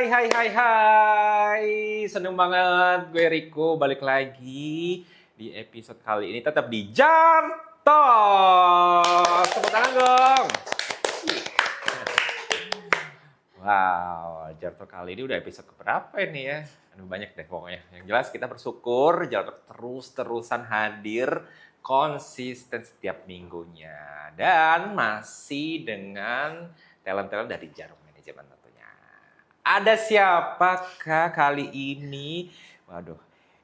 Hai. Seneng banget gue Riko balik lagi di episode kali ini tetap di Jar Talk. Tepuk tangan dong. Wow, Jar Talk kali ini udah episode keberapa ini ya? Aduh banyak deh pokoknya. Yang jelas kita bersyukur Jar Talk terus-terusan hadir konsisten setiap minggunya dan masih dengan talent-talent dari Jarum Manajemen tentunya. Ada siapakah kali ini? Waduh,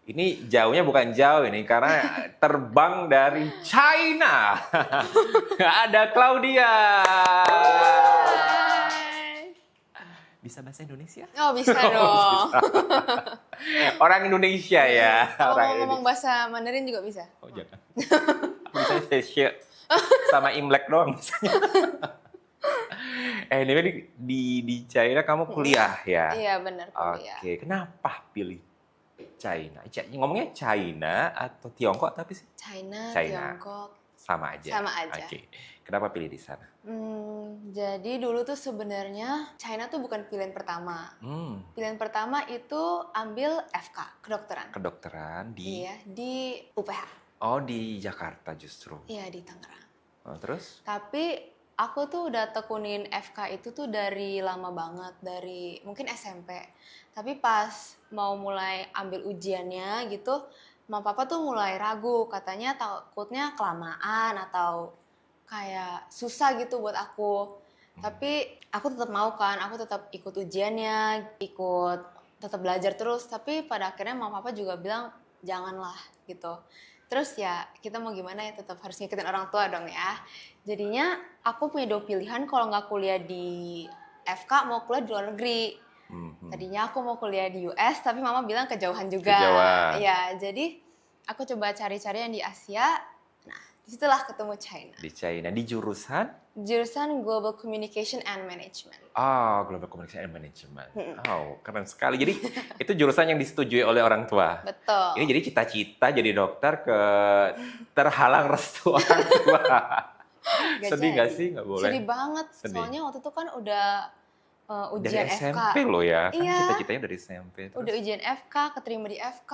ini jauhnya bukan jauh ini karena terbang dari China. Ada Claudia. Bisa bahasa Indonesia? Oh bisa dong. Orang Indonesia ya. Kalau Orang mau ngomong Indonesia. bahasa Mandarin juga bisa. Oh jangan. Bisa spesial sama Imlek doang misalnya. Ini di China kamu kuliah ya? Iya benar kuliah. Oke, kenapa pilih China? Ngomongnya China atau Tiongkok tapi sih? China, China. Tiongkok. Sama aja. Sama aja. Oke. Kenapa pilih di sana? Jadi dulu tuh sebenarnya China tuh bukan pilihan pertama. Pilihan pertama itu ambil FK, kedokteran. Kedokteran di? Iya, di UPH. Oh, di Jakarta justru. Iya, di Tangerang. Oh, terus? Tapi aku tuh udah tekunin FK itu tuh dari lama banget, dari mungkin SMP. Tapi pas mau mulai ambil ujiannya gitu, mama papa tuh mulai ragu, katanya takutnya kelamaan atau kayak susah gitu buat aku. Tapi aku tetap mau kan, aku tetap ikut ujiannya, tetap belajar terus. Tapi pada akhirnya mama papa juga bilang janganlah gitu. Terus ya kita mau gimana ya, tetap harus ngikutin orang tua dong ya. Jadinya aku punya dua pilihan, kalau nggak kuliah di FK mau kuliah di luar negeri. Tadinya aku mau kuliah di US tapi mama bilang kejauhan juga. Kejauhan. Ya, jadi aku coba cari-cari yang di Asia. Nah, disitulah ketemu China. Di China, di jurusan? Jurusan Global Communication and Management. Oh, Global Communication and Management. Oh, keren sekali. Jadi itu jurusan yang disetujui oleh orang tua. Betul. Ini jadi cita-cita jadi dokter terhalang restu orang tua. Sedih nggak sih? Nggak boleh. Sedih banget. Sedih. Soalnya waktu itu kan udah ujian dari FK. SMP loh ya. Kan Iya. cita-citanya dari SMP. Terus Udah ujian FK, keterima di FK.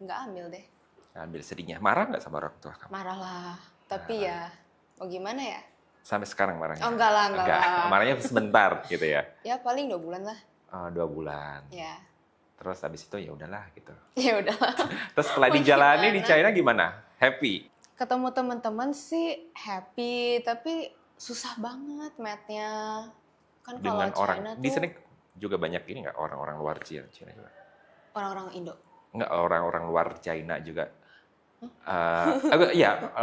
Nggak ambil deh. ambil sedihnya. Marah nggak sama orang tua kamu? Marah lah. Tapi ya mau gimana ya? Sampai sekarang marahnya? Oh enggak lah. Marahnya sebentar gitu ya? Ya paling 2 bulan lah. Oh, 2 bulan. Ya. Terus habis itu ya udahlah gitu. Ya udah. Terus setelah Mau dijalani di gimana? China gimana? Happy? Ketemu teman-teman sih happy, tapi susah banget math-nya. Kan kalau Dengan orang China di tuh sini juga banyak ini nggak orang-orang luar China juga? orang-orang Indo. Nggak, orang-orang luar China juga.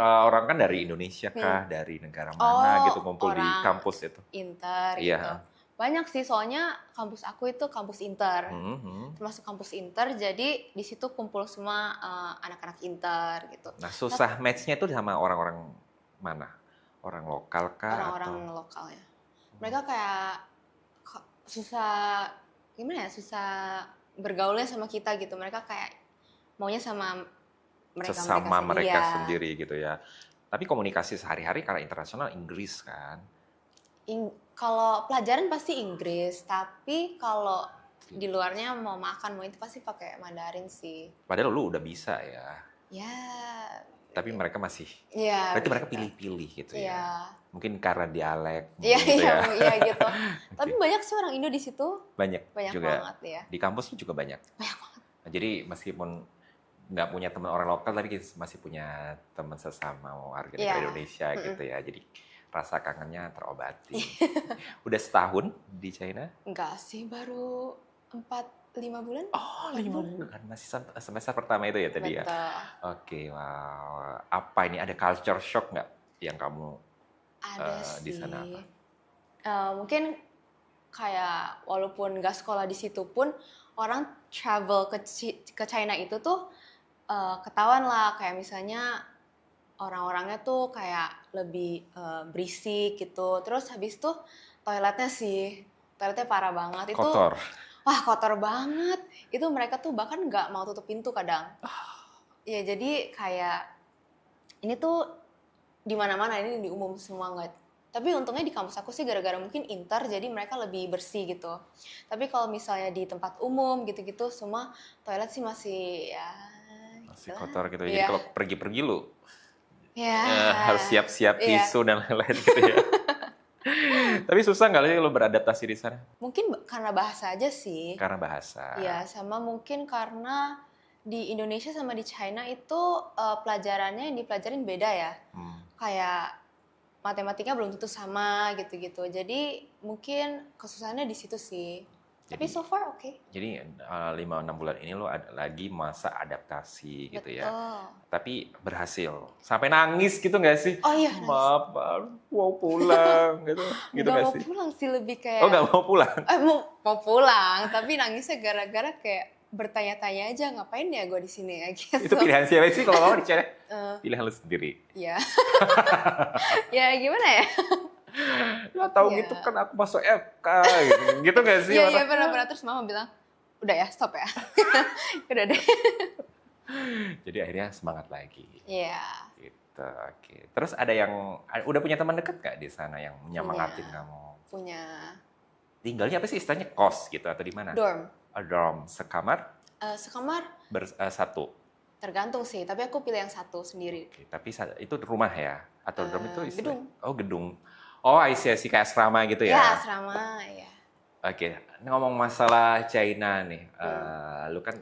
Orang kan dari Indonesia kah, dari negara mana gitu ngumpul di orang kampus itu. Inter Iya. gitu. Banyak sih, soalnya kampus aku itu kampus Inter. Termasuk kampus Inter, jadi di situ kumpul semua anak-anak Inter gitu. Nah, susah match-nya itu sama orang-orang mana? Orang lokal kah Orang-orang atau lokal ya. Mereka kayak susah, gimana ya, susah bergaulnya sama kita gitu. Mereka kayak maunya sama sesama mereka ya. sendiri gitu ya. Tapi komunikasi sehari-hari kalau internasional Inggris kan. Kalau pelajaran pasti Inggris, tapi kalau di luarnya mau makan mau itu pasti pakai Mandarin sih. Padahal lu udah bisa ya. Ya. Tapi mereka masih. Ya. Berarti mereka pilih-pilih gitu ya. Ya. Mungkin karena dialek. Iya, gitu ya. iya gitu. Tapi banyak sih orang Indo di situ. Banyak juga. Banget ya. Di kampus juga banyak. Banyak banget. Nah, jadi meskipun nggak punya teman orang lokal, tapi kita masih punya teman sesama warga negara Indonesia gitu ya. Jadi rasa kangennya terobati. Udah setahun di China? Enggak sih, baru 4-5 bulan. Oh, 5 bulan. Masih semester pertama itu ya tadi ya? Betul. Oke, wow. Apa ini, ada culture shock nggak yang kamu Ada di sih. sana apa? Mungkin kayak walaupun nggak sekolah di situ pun, orang travel ke China itu tuh ketahuan lah, kayak misalnya orang-orangnya tuh kayak lebih berisik gitu. Terus habis itu toiletnya parah banget. Kotor. Wah, kotor banget. Itu mereka tuh bahkan nggak mau tutup pintu kadang. Ya jadi kayak ini tuh di mana-mana, ini di umum semua, Tapi untungnya di kampus aku sih gara-gara mungkin inter jadi mereka lebih bersih gitu. Tapi kalau misalnya di tempat umum gitu-gitu semua toilet sih masih ya Masih gitulah. kotor gitu. Jadi Iya. kalau pergi-pergi lu Ya. harus siap-siap Iya. tisu dan lain-lain gitu ya. Tapi susah nggak sih lu beradaptasi di sana? Mungkin karena bahasa aja sih. Karena bahasa. Iya, sama mungkin karena di Indonesia sama di China itu pelajarannya yang dipelajarin beda ya. Kayak matematika belum tentu sama gitu-gitu. Jadi mungkin kesusahannya di situ sih. Tapi so far oke. Jadi 5-6 bulan ini lo ada lagi masa adaptasi gitu ya. Betul. Tapi berhasil. Sampai nangis gitu nggak sih? Oh iya, nangis. Maaf, mau pulang gitu. Gitu Nggak nggak mau sih? pulang sih, lebih kayak Oh nggak mau pulang? mau pulang, tapi nangisnya gara-gara kayak bertanya-tanya aja ngapain ya gue di sini ya gitu. Itu pilihan siapa sih kalau mau dicari? Pilihan lo sendiri. Iya. Ya gimana ya? Ya tahu Iya. gitu kan aku masuk FK gitu. Gitu nggak sih? Iya, orang? iya pernah terus mama bilang, udah ya stop ya. Udah deh. Jadi akhirnya semangat lagi. Iya. Gitu, oke. Terus ada yang udah punya teman dekat nggak di sana yang menyemangatin kamu? Punya Tinggalnya apa sih istilahnya, kos gitu atau di mana? dorm. Dorm, sekamar Sekamar satu. tergantung sih, tapi aku pilih yang satu sendiri. Oke, tapi itu rumah ya? Atau dorm itu istilah? Gedung. Oh gedung. Oh I see, kayak asrama gitu ya? Ya asrama, ya. Oke, ini ngomong masalah China nih. Lu kan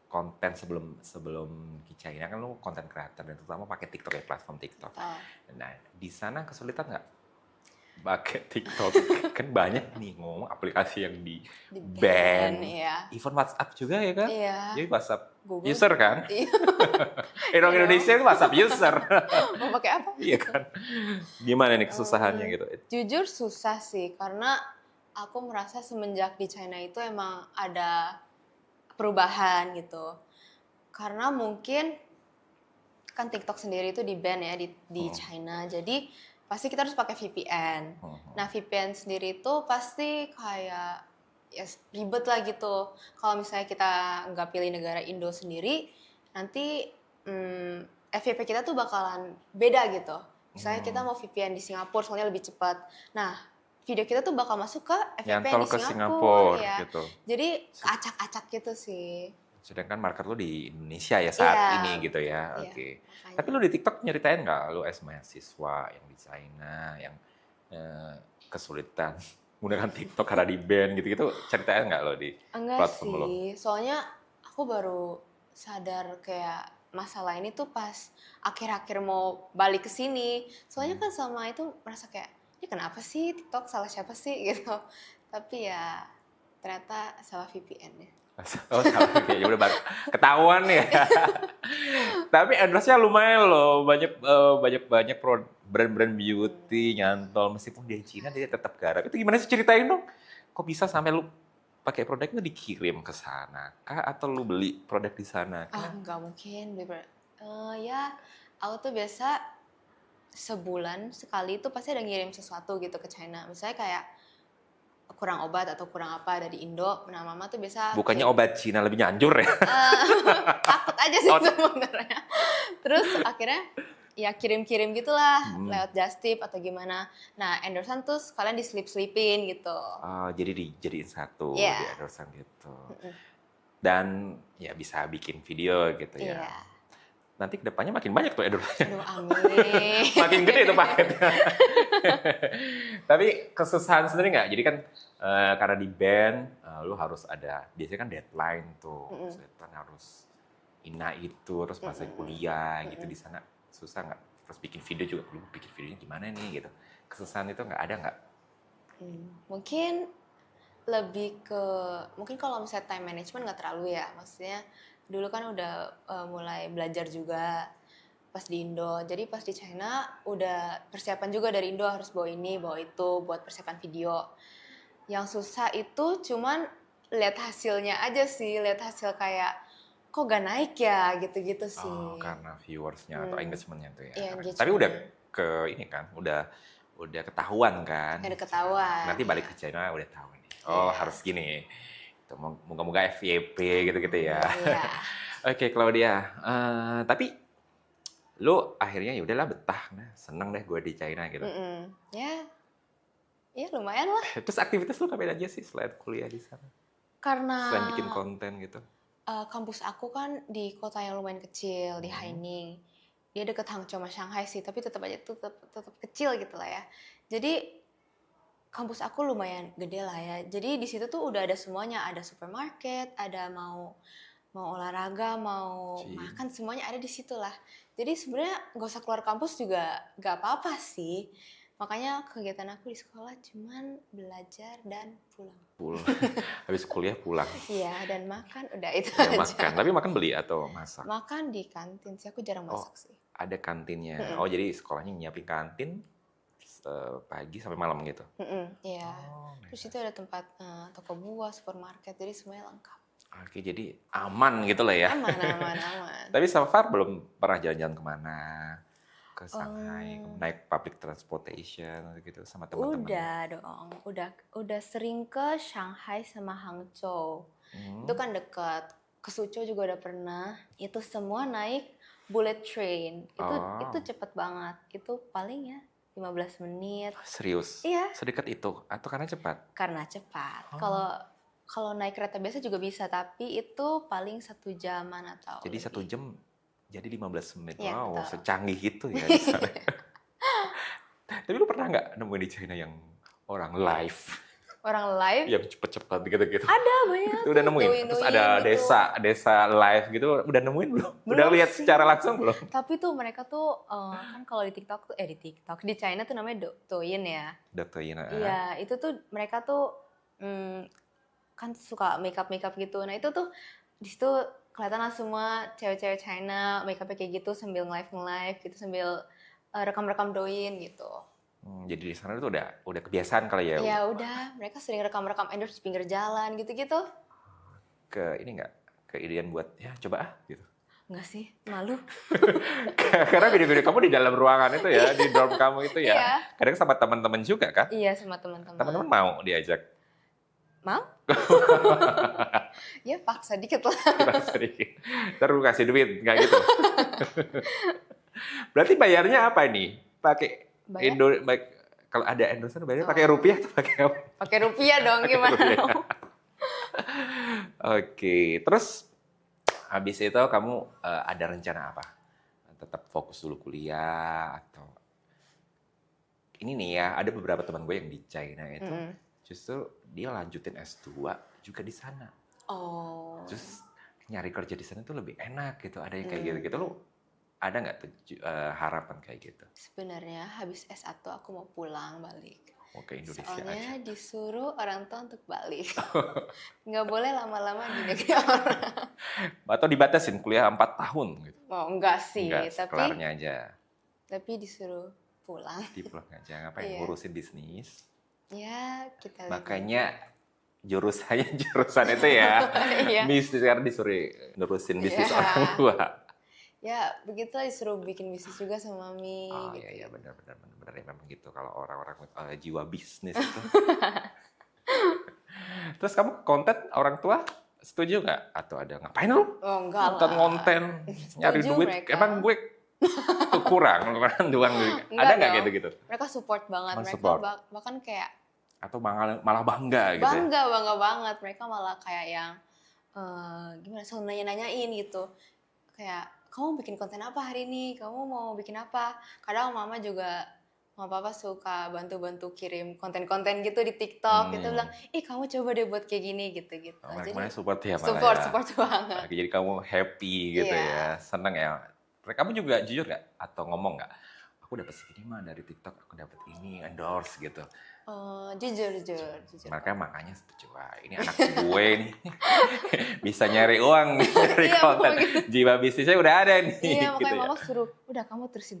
konten sebelum di China kan lu konten creator dan terutama pakai TikTok ya, platform TikTok. Oh. Nah di sana kesulitan nggak pakai TikTok? Kan banyak nih ngomong aplikasi yang di ban. Iya. Even WhatsApp juga ya kan? Iya. Jadi WhatsApp Google. user kan? Iya. Orang Indonesia itu WhatsApp user. Mau pakai apa? Iya kan? Gimana nih kesusahannya gitu? Jujur susah sih, karena aku merasa semenjak di China itu emang ada perubahan gitu. Karena mungkin kan TikTok sendiri itu di-ban ya di China. Jadi pasti kita harus pakai VPN. Nah, VPN sendiri itu pasti kayak ya ribet lah gitu. Kalau misalnya kita nggak pilih negara Indo sendiri, nanti FYP kita tuh bakalan beda gitu. Misalnya kita mau VPN di Singapura soalnya lebih cepat. Nah, video kita tuh bakal masuk ke FYP Nyantol di ke Singapura. Singapura Ya. gitu. Jadi acak-acak gitu sih. Sedangkan market lu di Indonesia ya saat Iya. ini gitu ya. Iya, Oke. makanya. Tapi lu di TikTok nyeritain nggak lu as mahasiswa yang di China yang kesulitan menggunakan TikTok karena di ban gitu-gitu, ceritain nggak lo di Enggak platform lo? sih, soalnya aku baru sadar kayak masalah ini tuh pas akhir-akhir mau balik ke sini. Soalnya kan selama itu merasa kayak, ini kenapa sih TikTok, salah siapa sih gitu. Tapi ya ternyata salah VPN ya. Oh salah ya udah ketahuan ya. Tapi endorse-nya lumayan loh, banyak brand-brand beauty nyantol, meskipun dia Cina dia tetap garap. Itu gimana sih, ceritain dong? Kok bisa sampai lu pakai produk itu dikirim ke sana kah, atau lu beli produk di sana kah? Nggak mungkin beli ya aku tuh biasa sebulan sekali itu pasti ada ngirim sesuatu gitu ke China. Misalnya kayak kurang obat atau kurang apa dari Indo, nah mama tuh biasa Bukannya obat Cina lebih nyanjur ya? takut aja sih sebenarnya. Terus akhirnya ya kirim-kirim gitulah lewat Just Tip atau gimana. Nah endorsean tuh kalian diselip-selipin gitu. Jadi dijadiin satu, Yeah. di endorsean gitu. Dan ya bisa bikin video gitu ya. Iya. Nanti kedepannya makin banyak tuh endorse-nya. Aduh amin. Makin gede tuh paketnya. Tapi kesusahan sendiri nggak? Jadi kan karena di band, lu harus ada, biasanya kan deadline tuh. Kan harus itu, terus masa kuliah gitu di sana. Susah nggak? Terus bikin video juga, lu bikin videonya gimana nih gitu. Kesusahan itu nggak ada nggak? Mungkin lebih ke, mungkin kalau misalnya time management nggak terlalu ya. Maksudnya dulu kan udah mulai belajar juga pas di Indo. Jadi pas di China udah persiapan juga dari Indo, harus bawa ini, bawa itu buat persiapan video. Yang susah itu cuman lihat hasilnya aja sih, lihat hasil kayak kok gak naik ya gitu-gitu sih. Oh, karena viewersnya atau engagement-nya tuh ya. Iya, engagement. Tapi udah ini kan, udah ketahuan kan. Udah ketahuan. Nanti balik ke China udah tahu nih. Oh, harus gini. Moga-moga FYP gitu-gitu ya. Iya. Oke, Claudia. Tapi lu akhirnya ya udahlah betah, nah seneng deh gue di China gitu. Ya lumayan lah. Terus aktivitas lu ngapain aja sih selain kuliah di sana? Karena Selain bikin konten gitu. kampus aku kan di kota yang lumayan kecil, di Haining. Dia deket Hangzhou sama Shanghai sih, tapi tetap aja tetap kecil gitu lah ya. Jadi kampus aku lumayan gede lah ya. Jadi di situ tuh udah ada semuanya, ada supermarket, ada mau olahraga, mau makan, semuanya ada di situ lah. Jadi sebenarnya nggak usah keluar kampus juga nggak apa-apa sih. Makanya kegiatan aku di sekolah cuman belajar dan pulang. Habis kuliah pulang. Iya, dan makan, udah itu Ya, aja. makan. Tapi makan beli atau masak? Makan di kantin sih, aku jarang masak sih. Ada kantinnya. Oh, jadi sekolahnya nyiapin kantin pagi sampai malam gitu? Iya. Terus itu ada tempat toko buah, supermarket, jadi semuanya lengkap. Oke, jadi aman gitu lah ya? Aman. Tapi so far belum pernah jalan-jalan kemana? Ke Shanghai, naik public transportation gitu sama teman-teman? Udah dong, udah sering ke Shanghai sama Hangzhou. Itu kan dekat. Ke Suzhou juga udah pernah. Itu semua naik bullet train. Itu cepet banget. Itu paling ya 15 menit. Serius? Iya. Sedekat itu? Atau karena cepat? Karena cepat. Kalau naik kereta biasa juga bisa, tapi itu paling 1 jaman atau jadi lebih. 1 jam jadi 15 menit. Ya, wow, betul. secanggih itu ya di sana. Tapi lu pernah nggak nemuin di China yang orang live? Orang live? Yang cepet-cepet gitu-gitu? Ada banyak. Itu udah nemuin? Terus ada gitu. desa live gitu, udah nemuin belum? Udah lihat secara langsung belum? Tapi tuh mereka tuh, kan kalau di TikTok tuh, di China tuh namanya Douyin ya. Douyin. Iya, itu tuh mereka tuh kan suka makeup gitu. Nah itu tuh di situ kelihatan lah semua cewek-cewek China makeupnya kayak gitu sambil nge-live gitu, sambil rekam-rekam Douyin gitu. Jadi di sana itu udah kebiasaan kali ya? Ya udah, mereka sering rekam-rekam endorse di pinggir jalan gitu-gitu. Ini nggak keidean buat ya coba gitu? Enggak sih, malu. Karena video-video kamu di dalam ruangan itu ya, di dorm kamu itu ya. Iya. Kadang sama teman-teman juga kan? Iya, sama teman-teman. Teman-teman mau diajak? Mau? Ya paksa dikit lah. Paksa dikit. Terus kasih duit, nggak gitu? Berarti bayarnya apa nih? Pakai kalau ada endorse bayarnya pakai rupiah atau pakai apa? Pakai rupiah dong, gimana? Oke, terus habis itu kamu ada rencana apa? Tetap fokus dulu kuliah atau ini nih ya, ada beberapa teman gue yang di China itu justru dia lanjutin S2 juga di sana. Oh. Terus nyari kerja di sana tuh lebih enak gitu. Ada yang kayak gitu-gitu. Lu ada nggak harapan kayak gitu? Sebenarnya habis S1 aku mau pulang balik. Ke Indonesia soalnya aja. Disuruh orang tua untuk balik. Nggak boleh lama-lama di negeri orang. Atau dibatasin kuliah 4 tahun gitu? Oh enggak sih. Enggak, kelarnya aja. Tapi disuruh pulang. Dipulang aja, ngapain? Ngurusin bisnis? Ya, kita makanya jurusan itu ya. Bisnis, karena disuruh ngurusin bisnis orang tua. Ya, begitulah disuruh bikin bisnis juga sama Mami. Oh gitu. Iya, benar ya, memang gitu kalau orang-orang jiwa bisnis itu. Terus kamu konten orang tua setuju nggak? Atau ada ngapain lu? Oh enggak lah. Konten nyari duit, mereka. Emang gue kurang doang. Ada nggak gitu-gitu? Mereka support banget. Mereka support. Bahkan kayak atau malah bangga gitu? Bangga banget. Mereka malah kayak yang gimana? Selalu nanya-nanyain gitu. Kayak kamu bikin konten apa hari ini? Kamu mau bikin apa? Kadang mama papa suka bantu-bantu kirim konten-konten gitu di TikTok. Gitu bilang, kamu coba deh buat kayak gini gitu-gitu. Jadi support ya malah support banget. Jadi kamu happy gitu ya, seneng ya. Kamu juga jujur nggak atau ngomong nggak? Aku dapat segini mah dari TikTok, aku dapat ini endorse gitu. Jujur. Makanya setuju. Wah, ini anak gue nih bisa nyari uang dari konten. Gitu. Jiwa bisnisnya udah ada nih. Iya, gitu makanya ya. mama suruh, udah kamu terusin.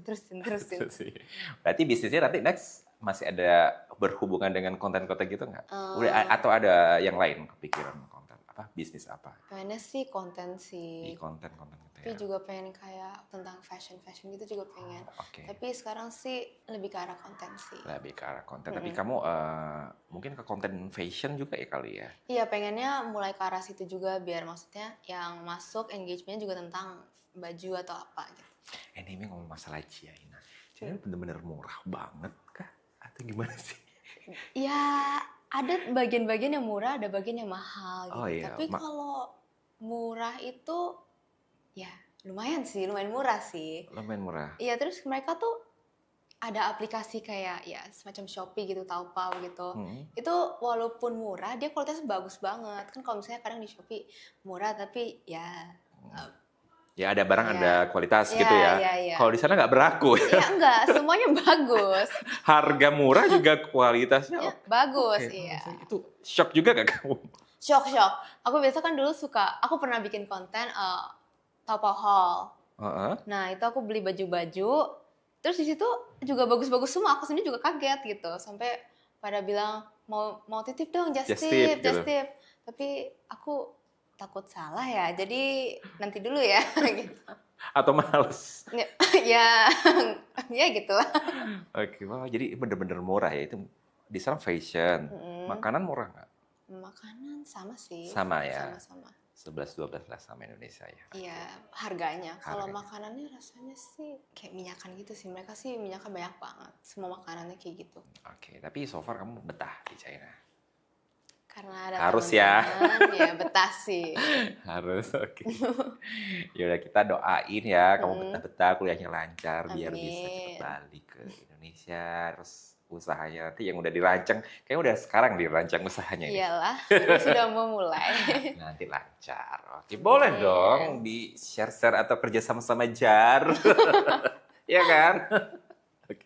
Berarti bisnisnya nanti next masih ada berhubungan dengan konten-konten gitu nggak? Udah atau ada yang lain kepikiran konten? bisnis apa? Pengennya sih konten Di sih. konten-konten gitu Tapi ya. juga pengen kayak tentang fashion gitu juga pengen. Oke. Tapi sekarang sih lebih ke arah konten sih. Lebih ke arah konten. Tapi Mm-mm. kamu mungkin ke konten fashion juga ya kali ya? Iya, pengennya mulai ke arah situ juga biar maksudnya yang masuk engagement juga tentang baju atau apa gitu. Ini ngomong masalah China. China bener-bener murah banget kah? Atau gimana sih? Ya, ada bagian-bagian yang murah, ada bagian yang mahal gitu. Oh iya, Tapi kalau murah itu ya lumayan sih, lumayan murah sih. lumayan murah. Iya, terus mereka tuh ada aplikasi kayak ya semacam Shopee gitu, Taobao gitu. Itu walaupun murah, dia kualitasnya bagus banget. Kan kalau misalnya kadang di Shopee murah tapi ya Ya ada barang Iya. ada kualitas Iya, gitu ya. iya. Kalau di sana nggak berlaku. ya enggak, semuanya bagus. Harga murah juga kualitasnya Ya, bagus, oke. iya. Itu shock juga gak kamu? Shock. Aku biasa kan dulu aku pernah bikin konten Taobao haul. Heeh. Nah, itu aku beli baju-baju, terus di situ juga bagus-bagus semua. Aku sendiri juga kaget gitu. Sampai pada bilang mau titip dong, just Just tip, tip, just gitu. tip. Tapi aku takut salah ya. Jadi nanti dulu ya gitu. Atau males? Ya, ya gitulah. Oke, wah jadi bener-bener murah ya. Itu di sana fashion. Makanan murah nggak? Makanan sama sih. Sama ya? Sama-sama. 11-12 lah sama Indonesia ya. Iya, harganya. Kalau Harganya. makanannya rasanya sih kayak minyakan gitu sih. Mereka sih minyaknya banyak banget. Semua makanannya kayak gitu. Oke, tapi so far kamu betah di China? Karena ada Harus ya. teman-teman, ya betah sih. Harus, oke. Yaudah kita doain ya kamu Mm. betah-betah, kuliahnya lancar biar bisa Amin. cepat balik ke Indonesia. Terus usahanya nanti yang udah dirancang, kayaknya udah sekarang dirancang usahanya ini. Iyalah, kita sudah mau mulai. Nanti lancar. Oke, boleh Amin. dong di share-share atau kerja sama-sama Jar. Iya kan? Oke.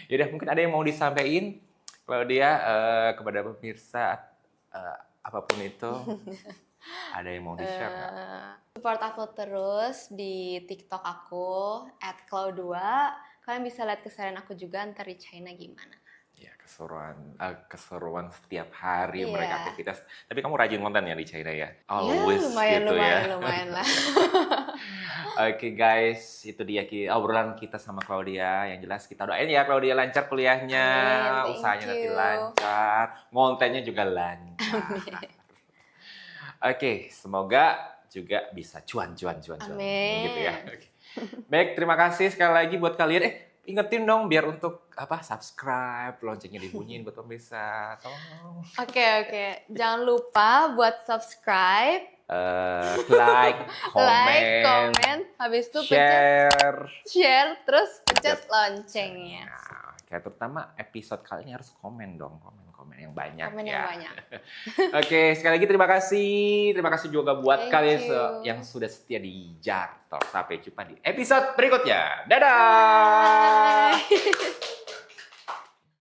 Yaudah mungkin ada yang mau disampaikan Claudia kepada pemirsa apapun itu. Ada yang mau di-share nggak? Support aku terus di TikTok aku @cloud2. Kalian bisa lihat keseharian aku juga ntar di China gimana. Ya, keseruan setiap hari Iya. mereka aktivitas. Tapi kamu rajin konten ya di China ya? Ya, Always gitu ya. lumayan lah. Oke guys, itu dia obrolan kita sama Claudia. Yang jelas kita doain ya Claudia lancar kuliahnya, Amin, thank usahanya nanti you. lancar, kontennya juga lancar. Oke, semoga juga bisa cuan. Amin. Gitu ya. Oke. Baik, terima kasih sekali lagi buat kalian. Ingetin dong biar untuk subscribe, loncengnya dibunyiin buat pemirsa. Tolong. Oke. Jangan lupa buat subscribe, Like, like, comment, komen, habis itu pencet share, terus pencet loncengnya. Nah, kayak terutama episode kali ini harus komen dong, komen yang banyak Komen ya. yang banyak. Oke, sekali lagi terima kasih juga buat Thank kalian you. yang sudah setia di Jar Talk. Sampai jumpa di episode berikutnya. Dadah. Bye.